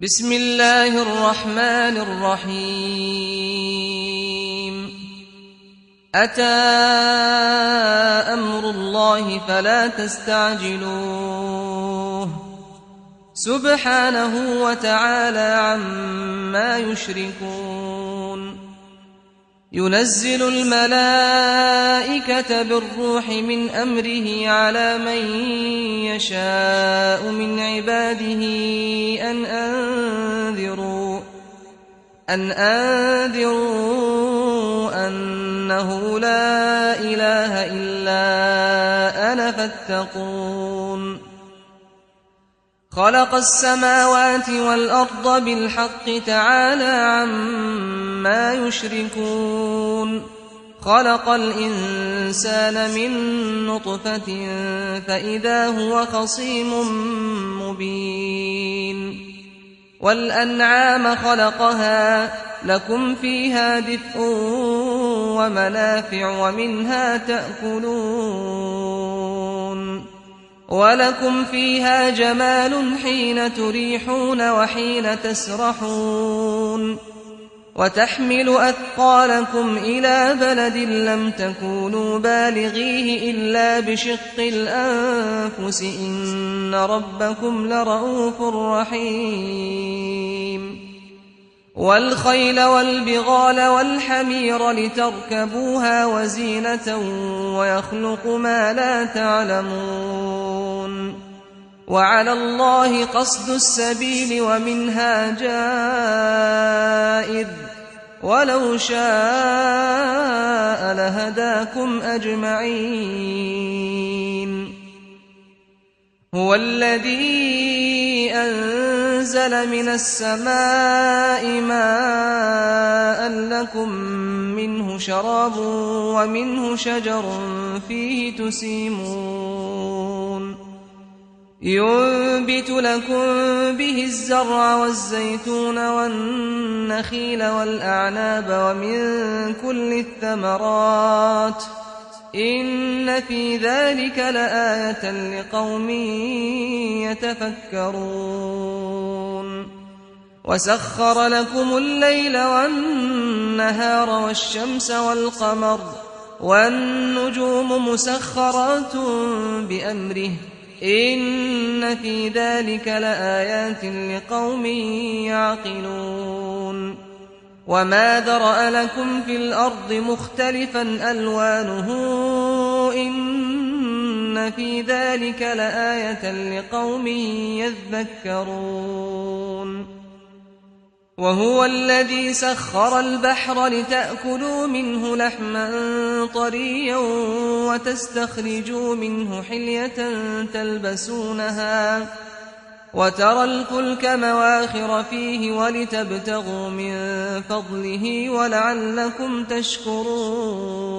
بسم الله الرحمن الرحيم أتى أمر الله فلا تستعجلوه سبحانه وتعالى عما يشركون ينزل الملائكة بالروح من أمره على من يشاء من عباده أن أنذروا أنه لا إله إلا أنا فاتقون خلق السماوات والأرض بالحق تعالى عما يشركون خلق الإنسان من نطفة فإذا هو خصيم مبين والأنعام خلقها لكم فيها دفء ومنافع ومنها تأكلون ولكم فيها جمال حين تريحون وحين تسرحون وتحمل أثقالكم إلى بلد لم تكونوا بالغيه إلا بشق الأنفس إن ربكم لرؤوف رحيم والخيل والبغال والحمير لتركبوها وزينة ويخلق ما لا تعلمون وعلى الله قصد السبيل ومنها جائر ولو شاء لهداكم أجمعين هو الذي أنزل من السماء ماء لكم منه شراب ومنه شجر فيه تسيمون ينبت لكم به الزرع والزيتون والنخيل والأعناب ومن كل الثمرات إن في ذلك لآية لقوم يتفكرون وسخر لكم الليل والنهار والشمس والقمر والنجوم مسخرات بأمره إن في ذلك لآيات لقوم يعقلون وما ذرأ لكم في الأرض مختلفا ألوانه إن في ذلك لآية لقوم يذكرون وهو الذي سخر البحر لتأكلوا منه لحما طريا وتستخرجوا منه حلية تلبسونها وترى الفلك مواخر فيه ولتبتغوا من فضله ولعلكم تشكرون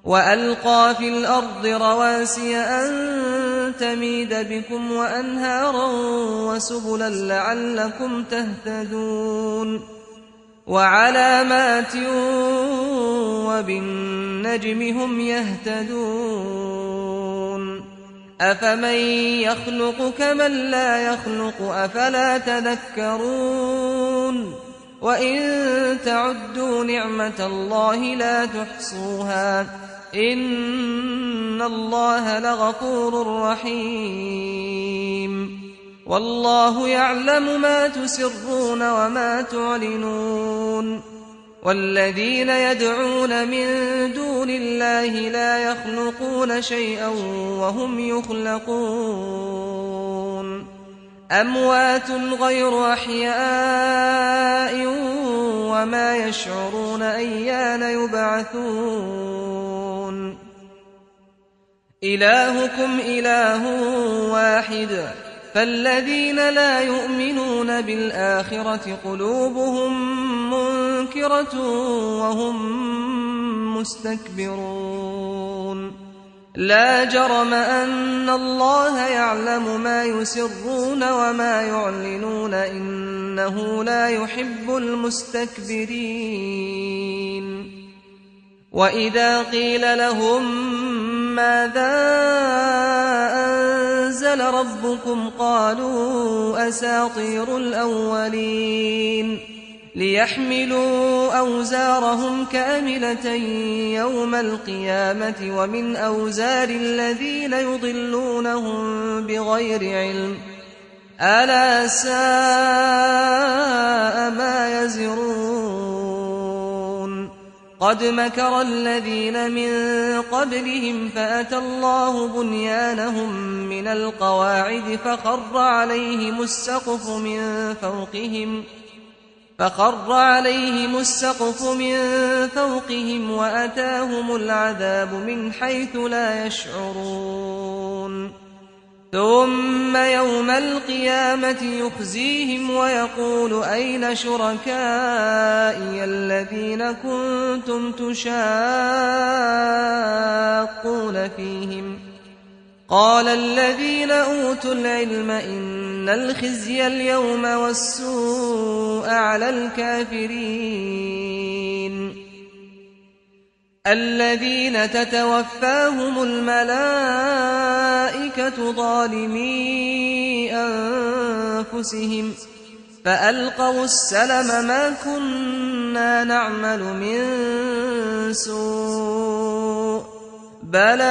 وألقى في الأرض رواسي أن تميد بكم وأنهارا وسبلا لعلكم تهتدون وعلامات وبالنجم هم يهتدون أفمن يخلق كمن لا يخلق أفلا تذكرون وإن تعدوا نعمة الله لا تحصوها إن الله لغفور رحيم والله يعلم ما تسرون وما تعلنون والذين يدعون من دون الله لا يخلقون شيئا وهم يخلقون أموات غير أحياء وما يشعرون أيان يبعثون إلهكم إله واحد فالذين لا يؤمنون بالآخرة قلوبهم منكرة وهم مستكبرون لا جرم أن الله يعلم ما يسرون وما يعلنون إنه لا يحب المستكبرين وإذا قيل لهم ماذا أنزل أنزل ربكم قالوا أساطير الأولين ليحملوا أوزارهم كاملة يوم القيامة ومن أوزار الذين يضلونهم بغير علم ألا ساء ما يزرون قد مكر الذين من قبلهم فأتى الله بنيانهم من القواعد فخر عليهم السقف من فوقهم وأتاهم العذاب من حيث لا يشعرون ثم يوم القيامة يخزيهم ويقول أين شركائي الذين كنتم تشاقون فيهم قال الذين أوتوا العلم إن الخزي اليوم والسوء على الكافرين الذين تتوفاهم الملائكة ظالمي أنفسهم فألقوا السلم ما كنا نعمل من سوء بلى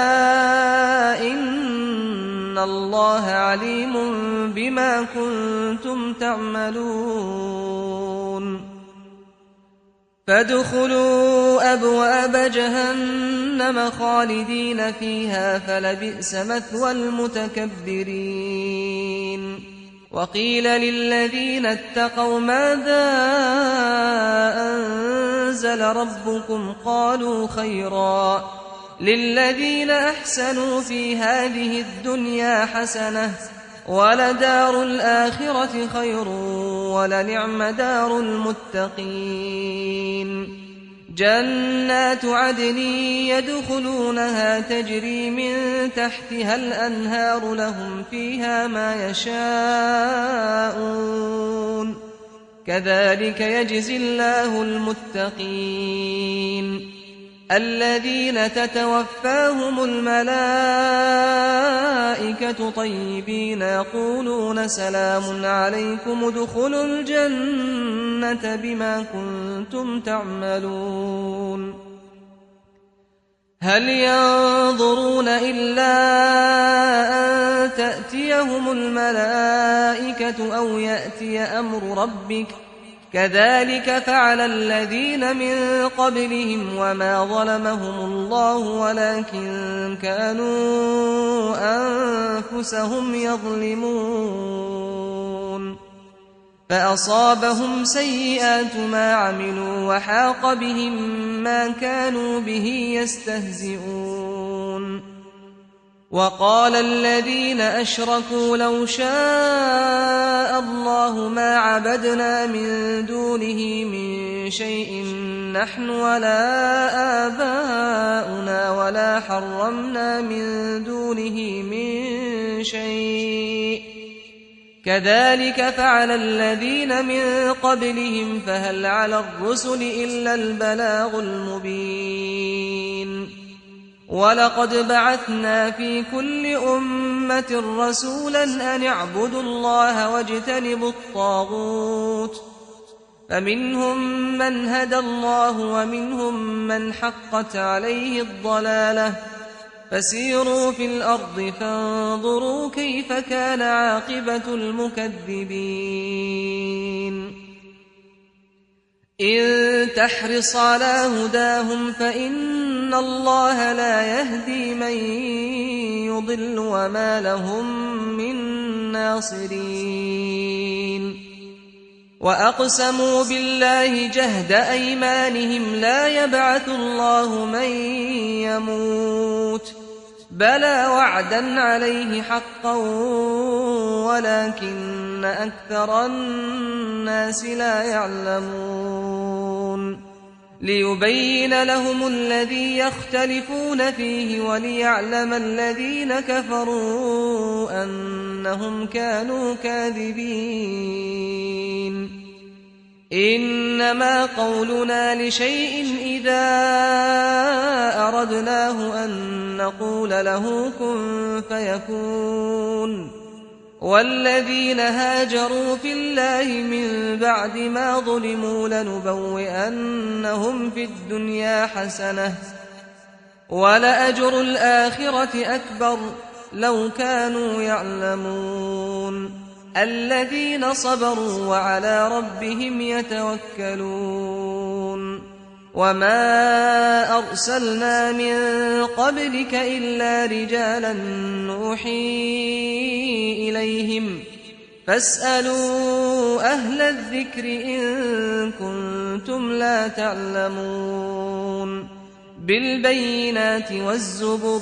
إن الله عليم بما كنتم تعملون فادخلوا أبواب جهنم خالدين فيها فلبئس مثوى المتكبرين وقيل للذين اتقوا ماذا أنزل ربكم قالوا خيرا للذين أحسنوا في هذه الدنيا حسنة ولدار الآخرة خير ولنعم دار المتقين جنات عدن يدخلونها تجري من تحتها الأنهار لهم فيها ما يشاءون كذلك يجزي الله المتقين الذين تتوفاهم الملائكة طيبين يقولون سلام عليكم ادخلوا الجنة بما كنتم تعملون هل ينظرون إلا أن تأتيهم الملائكة أو يأتي أمر ربك كذلك فعل الذين من قبلهم وما ظلمهم الله ولكن كانوا أنفسهم يظلمون فأصابهم سيئات ما عملوا وحاق بهم ما كانوا به يستهزئون وقال الذين أشركوا لو شاء الله ما عبدنا من دونه من شيء نحن ولا آباؤنا ولا حرمنا من دونه من شيء كذلك فعل الذين من قبلهم فهل على الرسل إلا البلاغ المبين ولقد بعثنا في كل أمة رسولا أن اعبدوا الله واجتنبوا الطاغوت فمنهم من هدى الله ومنهم من حقت عليه الضلالة فسيروا في الأرض فانظروا كيف كان عاقبة المكذبين إن تحرص على هداهم فإن الله لا يهدي من يضل وما لهم من ناصرين وأقسموا بالله جهد أيمانهم لا يبعث الله من يموت بلى وعدا عليه حقا ولكن أكثر الناس لا يعلمون ليبين لهم الذي يختلفون فيه وليعلم الذين كفروا أنهم كانوا كاذبين إنما قولنا لشيء إذا أردناه أن نقول له كن فيكون والذين هاجروا في الله من بعد ما ظلموا لنبوئنهم في الدنيا حسنة ولأجر الآخرة أكبر لو كانوا يعلمون الذين صبروا وعلى ربهم يتوكلون وما أرسلنا من قبلك إلا رجالا نوحي إليهم فاسألوا أهل الذكر إن كنتم لا تعلمون بالبينات والزبر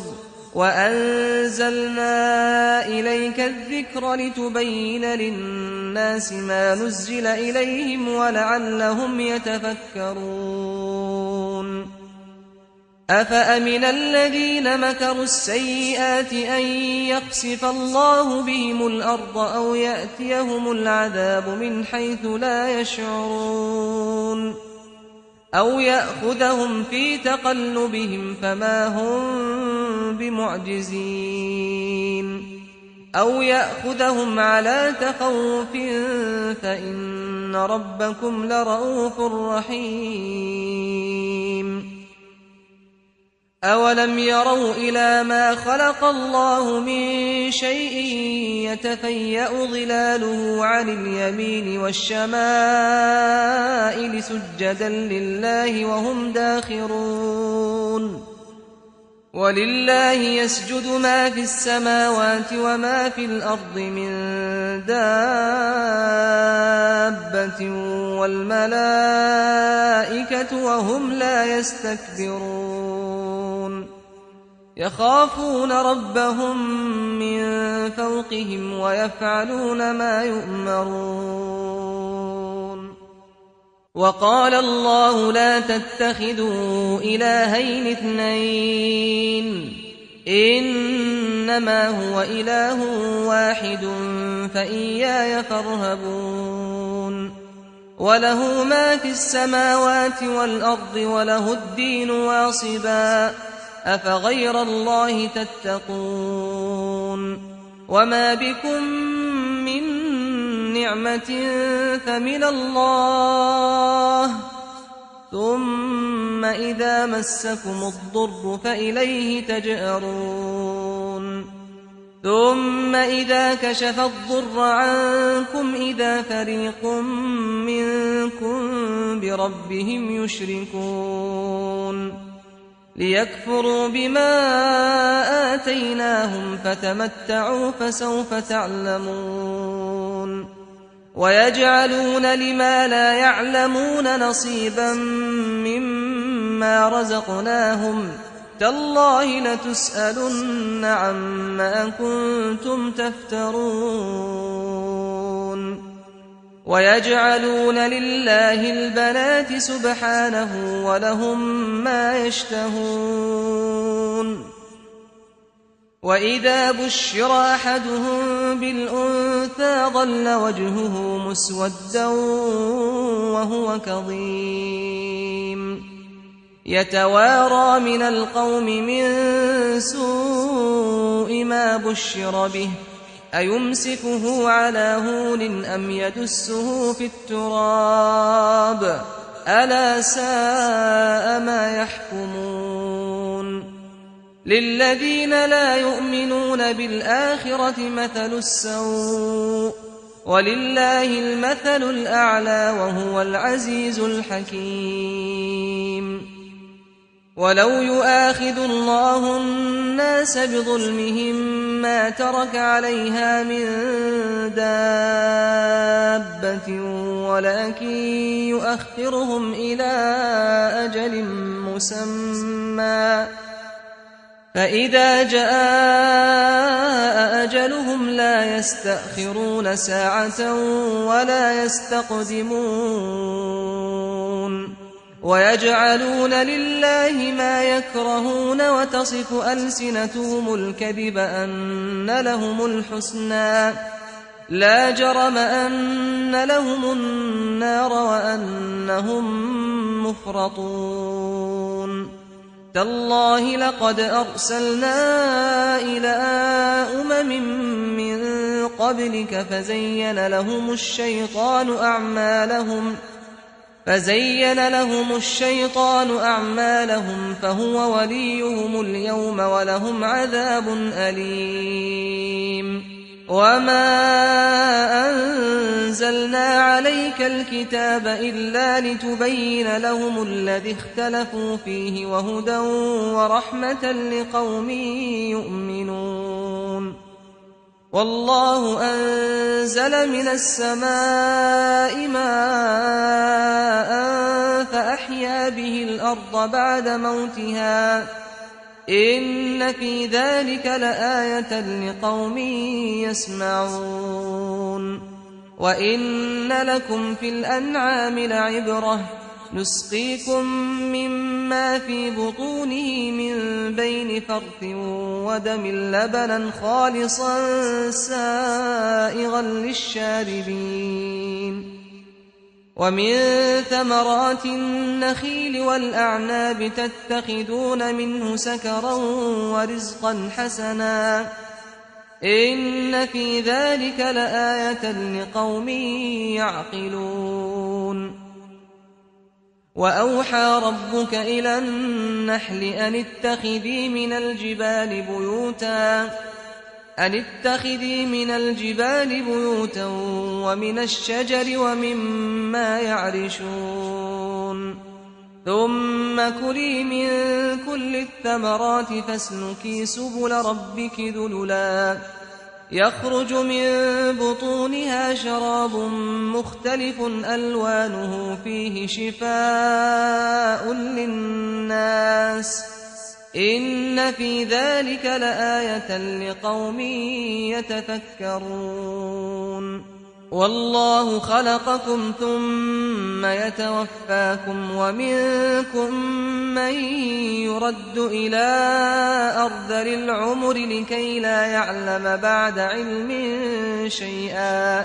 وأنزلنا إليك الذكر لتبين للناس ما نزل إليهم ولعلهم يتفكرون أفأمن الذين مكروا السيئات أن يخسف الله بهم الأرض أو يأتيهم العذاب من حيث لا يشعرون أو يأخذهم في تقلبهم فما هم بمعجزين أو يأخذهم على تخوف فإن ربكم لرؤوف رحيم أولم يروا إلى ما خلق الله من شيء يتفيأ ظلاله عن اليمين والشمائل سجدا لله وهم داخرون ولله يسجد ما في السماوات وما في الأرض من دابة والملائكة وهم لا يستكبرون يخافون ربهم من فوقهم ويفعلون ما يؤمرون وقال الله لا تتخذوا إلهين اثنين إنما هو إله واحد فإياي فارهبون وله ما في السماوات والأرض وله الدين واصبا أفغير الله تتقون وما بكم من نعمة فمن الله ثم إذا مسكم الضر فإليه تجأرون ثم إذا كشف الضر عنكم إذا فريق منكم بربهم يشركون ليكفروا بما آتيناهم فتمتعوا فسوف تعلمون ويجعلون لما لا يعلمون نصيبا مما رزقناهم تالله لتسألن عما كنتم تفترون ويجعلون لله البنات سبحانه ولهم ما يشتهون وإذا بشر أحدهم بالأنثى ظل وجهه مسودا وهو كظيم يتوارى من القوم من سوء ما بشر به أيمسكه على هون أم يدسه في التراب ألا ساء ما يحكمون للذين لا يؤمنون بالآخرة مثل السوء ولله المثل الأعلى وهو العزيز الحكيم ولو يؤاخذ الله الناس بظلمهم ما ترك عليها من دابة ولكن يؤخرهم إلى أجل مسمى فإذا جاء أجلهم لا يستأخرون ساعة ولا يستقدمون ويجعلون لله ما يكرهون وتصف ألسنتهم الكذب أن لهم الحسنى لا جرم أن لهم النار وأنهم مفرطون تالله لقد أرسلنا إلى أمم من قبلك فزين لهم الشيطان أعمالهم فهو وليهم اليوم ولهم عذاب أليم وما أنزلنا عليك الكتاب إلا لتبين لهم الذي اختلفوا فيه وهدى ورحمة لقوم يؤمنون والله أنزل من السماء ماء فأحيا به الأرض بعد موتها إن في ذلك لآية لقوم يسمعون وإن لكم في الأنعام لعبرة نسقيكم مما في بطونه من بين فرث ودم لبنا خالصا سائغا للشاربين ومن ثمرات النخيل والأعناب تتخذون منه سكرا ورزقا حسنا إن في ذلك لآية لقوم يعقلون وأوحى ربك إلى النحل أن اتخذي من الجبال بيوتا ومن الشجر ومما يعرشون ثم كلي من كل الثمرات فاسلكي سبل ربك ذللا يخرج من بطونها شراب مختلف ألوانه فيه شفاء للناس إن في ذلك لآية لقوم يتفكرون والله خلقكم ثم يتوفاكم ومنكم من يرد إلى أرذل العمر لكي لا يعلم بعد علم شيئا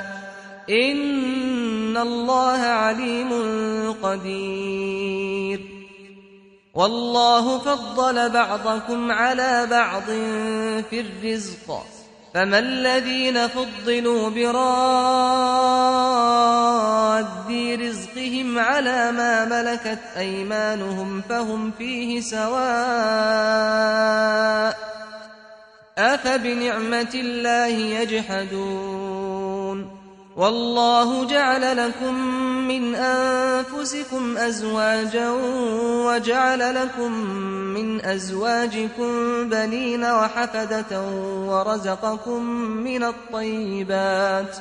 إن الله عليم قدير والله فضل بعضكم على بعض في الرزق فما الذين فضلوا براد رزقهم على ما ملكت أيمانهم فهم فيه سواء أفبنعمة الله يجحدون والله جعل لكم من أنفسكم أزواجا وجعل لكم من أزواجكم بنين وحفدة ورزقكم من الطيبات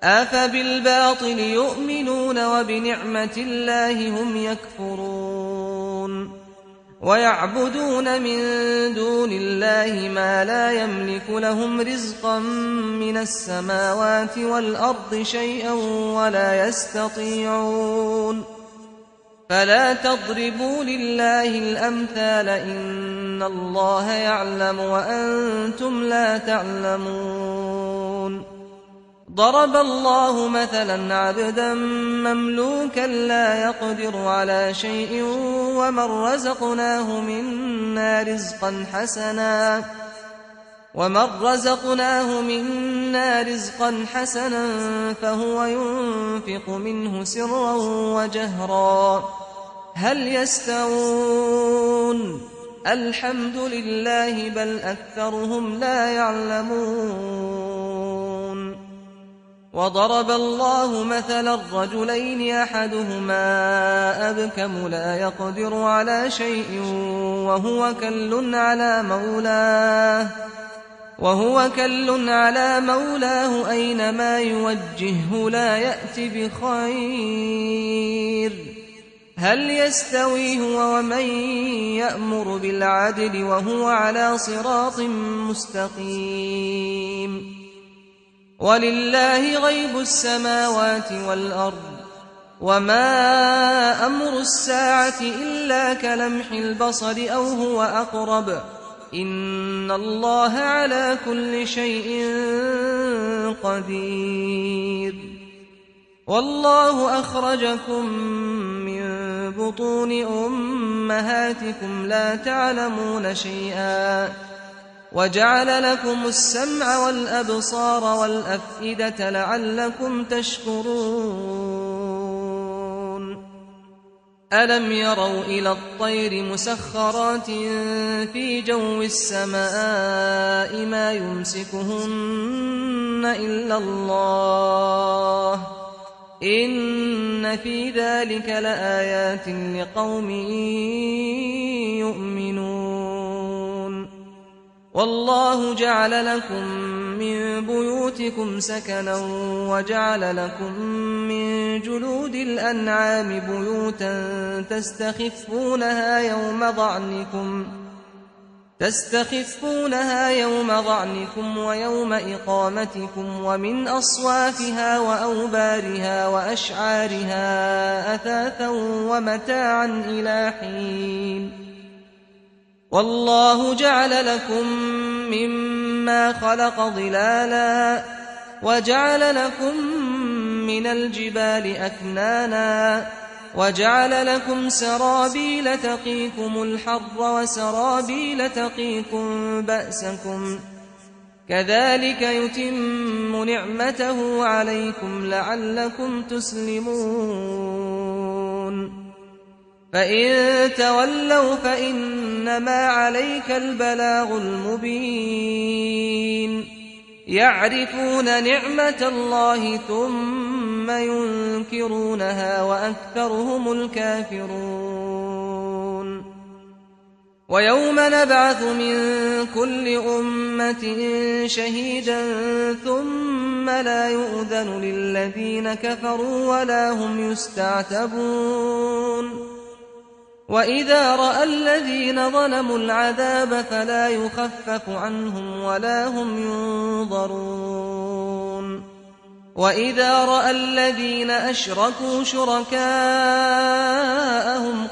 أفبالباطل يؤمنون وبنعمة الله هم يكفرون ويعبدون من دون الله ما لا يملك لهم رزقا من السماوات والأرض شيئا ولا يستطيعون فلا تضربوا لله الأمثال إن الله يعلم وأنتم لا تعلمون ضرب الله مثلا عبدا مملوكا لا يقدر على شيء ومن رزقناه منا رزقا حسنا فهو ينفق منه سرا وجهرا هل يستوون الحمد لله بل أكثرهم لا يعلمون وضرب الله مثلا الرجلين أحدهما أبكم لا يقدر على شيء وهو كل على مولاه أينما يوجهه لا يأتي بخير هل يستوي هو ومن يأمر بالعدل وهو على صراط مستقيم ولله غيب السماوات والأرض وما أمر الساعة إلا كلمح البصر أو هو أقرب إن الله على كل شيء قدير والله أخرجكم من بطون أمهاتكم لا تعلمون شيئا وجعل لكم السمع والأبصار والأفئدة لعلكم تشكرون ألم يروا إلى الطير مسخرات في جو السماء ما يمسكهن إلا الله إن في ذلك لآيات لقوم يؤمنون والله جعل لكم من بيوتكم سكنا وجعل لكم من جلود الأنعام بيوتا تستخفونها يوم ضعنكم ويوم إقامتكم ومن أصوافها وأوبارها وأشعارها أثاثا ومتاعا إلى حين والله جعل لكم مما خلق ظلالا وجعل لكم من الجبال أكنانا وجعل لكم سرابيل تقيكم الحر وسرابيل تقيكم بأسكم كذلك يتم نعمته عليكم لعلكم تسلمون فإن تولوا فإنما عليك البلاغ المبين يعرفون نعمة الله ثم ينكرونها وأكثرهم الكافرون ويوم نبعث من كل أمة شهيدا ثم لا يؤذن للذين كفروا ولا هم يستعتبون وإذا رأى الذين ظلموا العذاب فلا يخفف عنهم ولا هم ينظرون وإذا رأى الذين أشركوا شركاءهم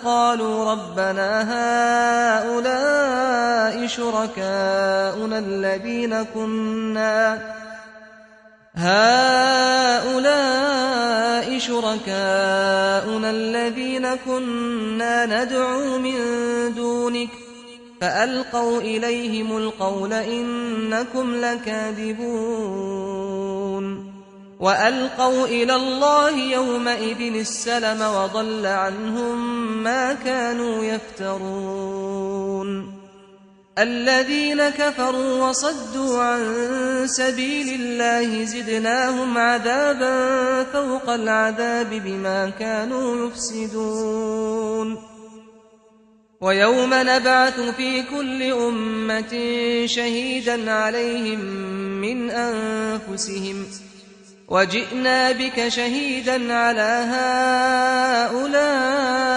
قالوا ربنا هؤلاء شركاؤنا الذين كنا ندعو من دونك فألقوا إليهم القول إنكم لكاذبون وألقوا إلى الله يومئذ السلم وضل عنهم ما كانوا يفترون الذين كفروا وصدوا عن سبيل الله زدناهم عذابا فوق العذاب بما كانوا يفسدون ويوم نبعث في كل أمة شهيدا عليهم من أنفسهم وجئنا بك شهيدا على هؤلاء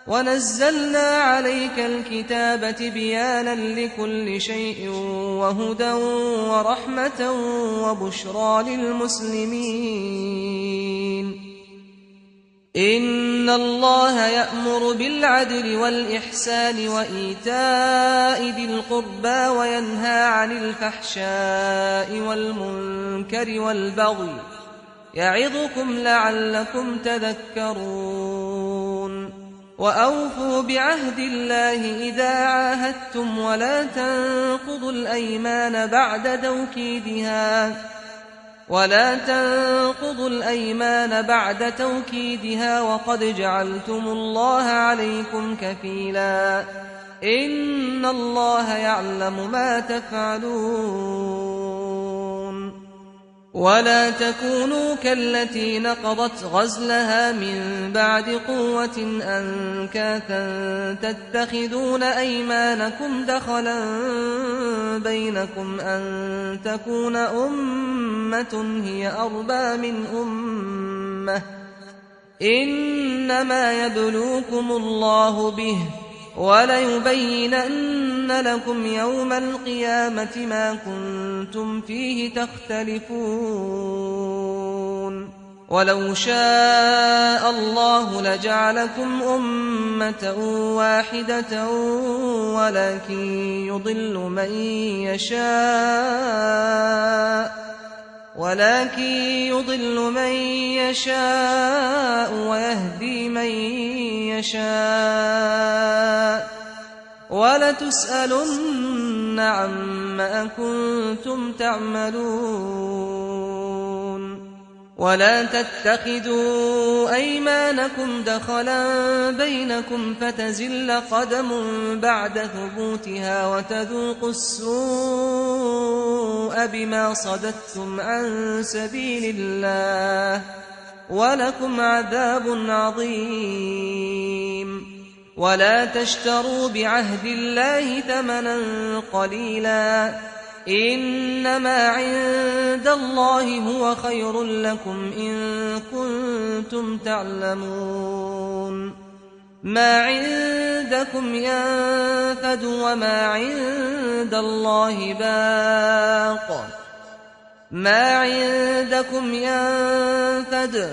ونزلنا عليك الكتاب تبيانا لكل شيء وهدى ورحمة وبشرى للمسلمين إن الله يأمر بالعدل والإحسان وإيتاء ذي القربى وينهى عن الفحشاء والمنكر والبغي يعظكم لعلكم تذكرون وأوفوا بعهد الله إذا عاهدتم ولا تنقضوا الأيمان بعد توكيدها وقد جعلتم الله عليكم كفيلا إن الله يعلم ما تفعلون ولا تكونوا كالتي نقضت غزلها من بعد قوة أنكاثا تتخذون أيمانكم دخلا بينكم أن تكون أمة هي أربى من أمة إنما يبلوكم الله به وليبينن لكم يوم القيامة ما كنتم فيه تختلفون ولو شاء الله لجعلكم أمة واحدة ولكن يضل من يشاء ويهدي من يشاء ولتسألن عما كنتم تعملون ولا تتخذوا أيمانكم دخلا بينكم فتزل قدم بعد ثبوتها وتذوقوا السوء بما صددتم عن سبيل الله ولكم عذاب عظيم ولا تشتروا بعهد الله ثمنا قليلا إنما عند الله هو خير لكم إن كنتم تعلمون ما عندكم ينفد وما عند الله باق ما عندكم ينفد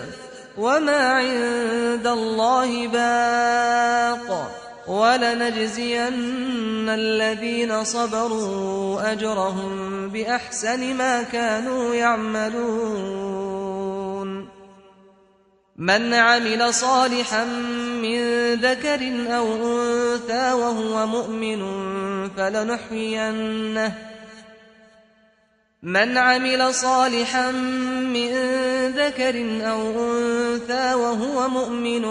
وما عند الله باق ولنجزين الذين صبروا أجرهم بأحسن ما كانوا يعملون من عمل صالحا من ذكر أو أنثى وهو مؤمن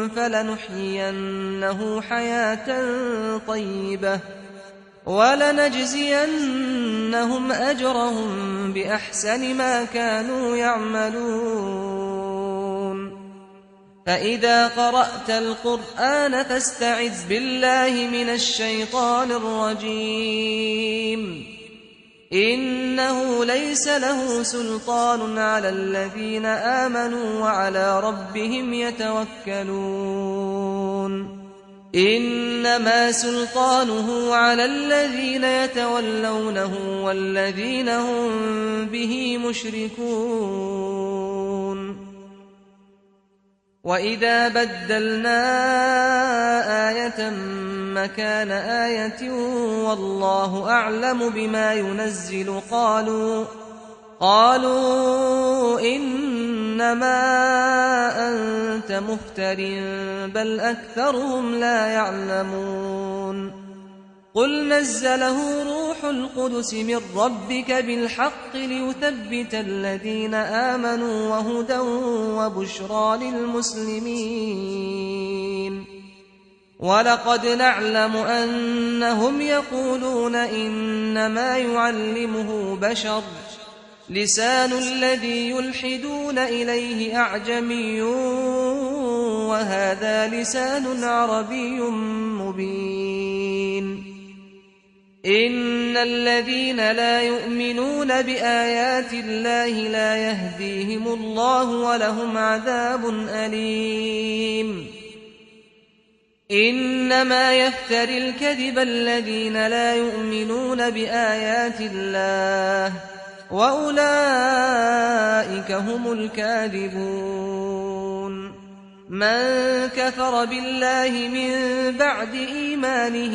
فلنحيينه حياة طيبة ولنجزينهم أجرهم بأحسن ما كانوا يعملون فإذا قرأت القرآن فاستعذ بالله من الشيطان الرجيم إنه ليس له سلطان على الذين آمنوا وعلى ربهم يتوكلون إنما سلطانه على الذين يتولونه والذين هم به مشركون وإذا بدلنا آية مكان آية والله أعلم بما ينزل قالوا إنما أنت مفتر بل أكثرهم لا يعلمون قل نزله روح القدس من ربك بالحق ليثبت الذين آمنوا وهدى وبشرى للمسلمين ولقد نعلم أنهم يقولون إنما يعلمه بشر لسان الذي يلحدون إليه أعجمي وهذا لسان عربي مبين إن الذين لا يؤمنون بآيات الله لا يهديهم الله ولهم عذاب أليم إنما يفتري الكذب الذين لا يؤمنون بآيات الله وأولئك هم الكاذبون من كفر بالله من بعد إيمانه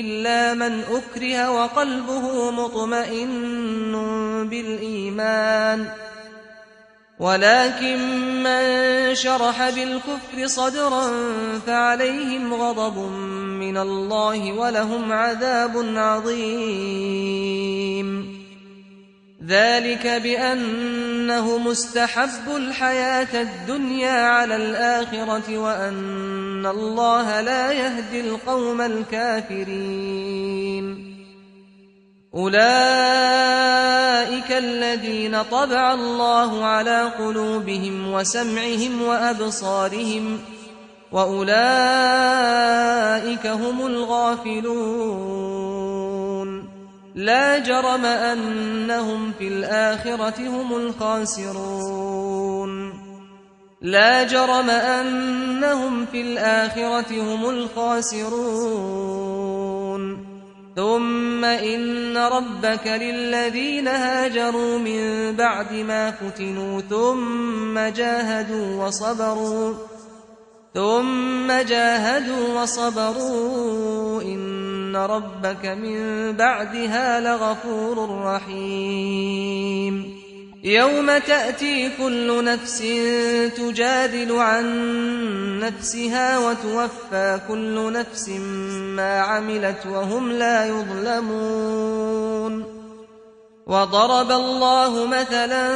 إلا من أكره وقلبه مطمئن بالإيمان ولكن من شرح بالكفر صدرا فعليهم غضب من الله ولهم عذاب عظيم ذلك بأنه مستحب الحياة الدنيا على الآخرة وأن الله لا يهدي القوم الكافرين أولئك الذين طبع الله على قلوبهم وسمعهم وأبصارهم وأولئك هم الغافلون لا جرم أنهم في الآخرة هم الخاسرون ثم إن ربك للذين هاجروا من بعد ما فتنوا ثم جاهدوا وصبروا إن ربك من بعدها لغفور رحيم. يوم تأتي كل نفس تجادل عن نفسها وتوفى كل نفس ما عملت وهم لا يظلمون. وضرب الله مثلا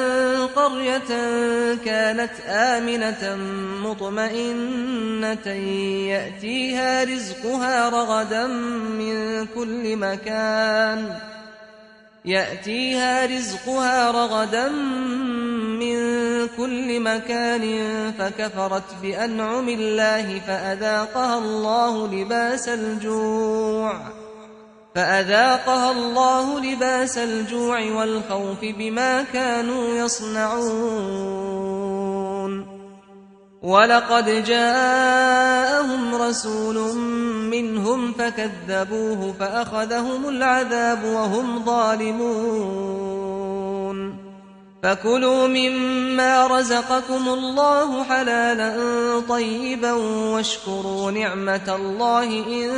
قرية كانت آمنة مطمئنة يأتيها رزقها رغدا من كل مكان فكفرت بأنعم الله فأذاقها الله لباس الجوع والخوف بما كانوا يصنعون. ولقد جاءهم رسول منهم فكذبوه فأخذهم العذاب وهم ظالمون. فكلوا مما رزقكم الله حلالا طيبا واشكروا نعمة الله إن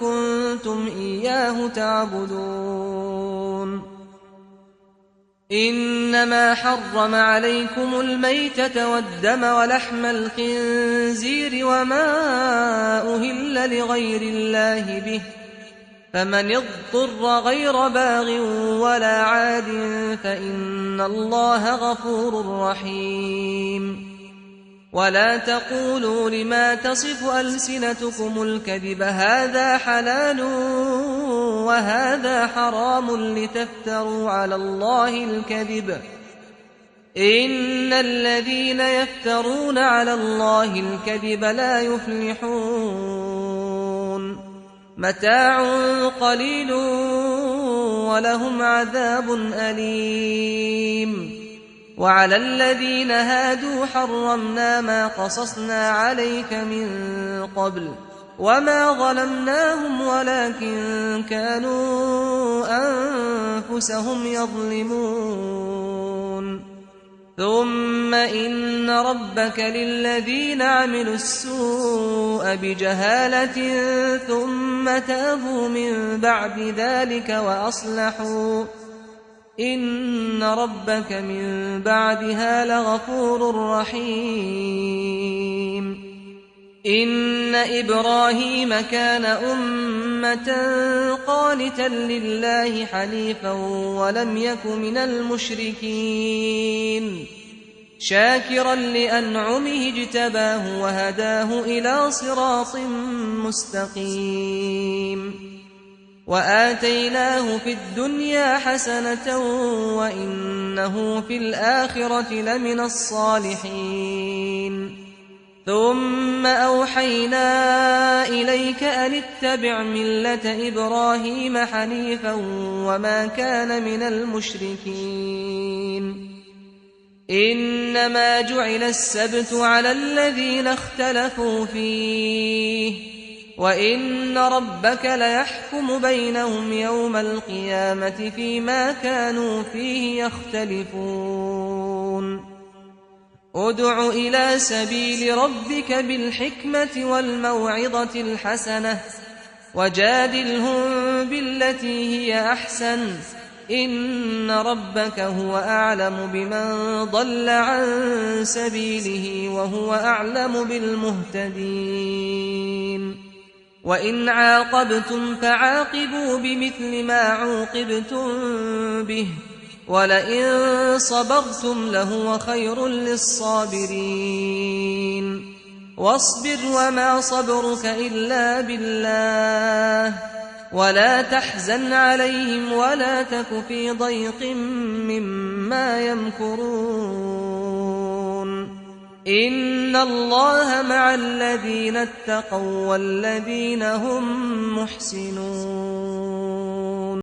كنتم إياه تعبدون. إنما حرم عليكم الميتة والدم ولحم الخنزير وما أهل لغير الله به، فمن اضطر غير باغ ولا عاد فإن الله غفور رحيم. ولا تقولوا لما تصف ألسنتكم الكذب هذا حلال وهذا حرام لتفتروا على الله الكذب، إن الذين يفترون على الله الكذب لا يفلحون. متاع قليل ولهم عذاب أليم. وعلى الذين هادوا حرمنا ما قصصنا عليك من قبل وما ظلمناهم ولكن كانوا أنفسهم يظلمون. ثم إن ربك للذين عملوا السوء بجهالة ثم تابوا من بعد ذلك وأصلحوا إن ربك من بعدها لغفور رحيم. إن إبراهيم كان أمة قانتا لله حنيفا ولم يك من المشركين، شاكرا لأنعمه اجتباه وهداه إلى صراط مستقيم. وآتيناه في الدنيا حسنة وإنه في الآخرة لمن الصالحين. ثم أوحينا إليك أن اتبع ملة إبراهيم حنيفا وما كان من المشركين. إنما جعل السبت على الذين اختلفوا فيه وإن ربك ليحكم بينهم يوم القيامة فيما كانوا فيه يختلفون. ادع إلى سبيل ربك بالحكمة والموعظة الحسنة وجادلهم بالتي هي أحسن إن ربك هو أعلم بمن ضل عن سبيله وهو أعلم بالمهتدين. وإن عاقبتم فعاقبوا بمثل ما عوقبتم به ولئن صبرتم لهو خير للصابرين. واصبر وما صبرك إلا بالله ولا تحزن عليهم ولا تك في ضيق مما يمكرون. إن الله مع الذين اتقوا والذين هم محسنون.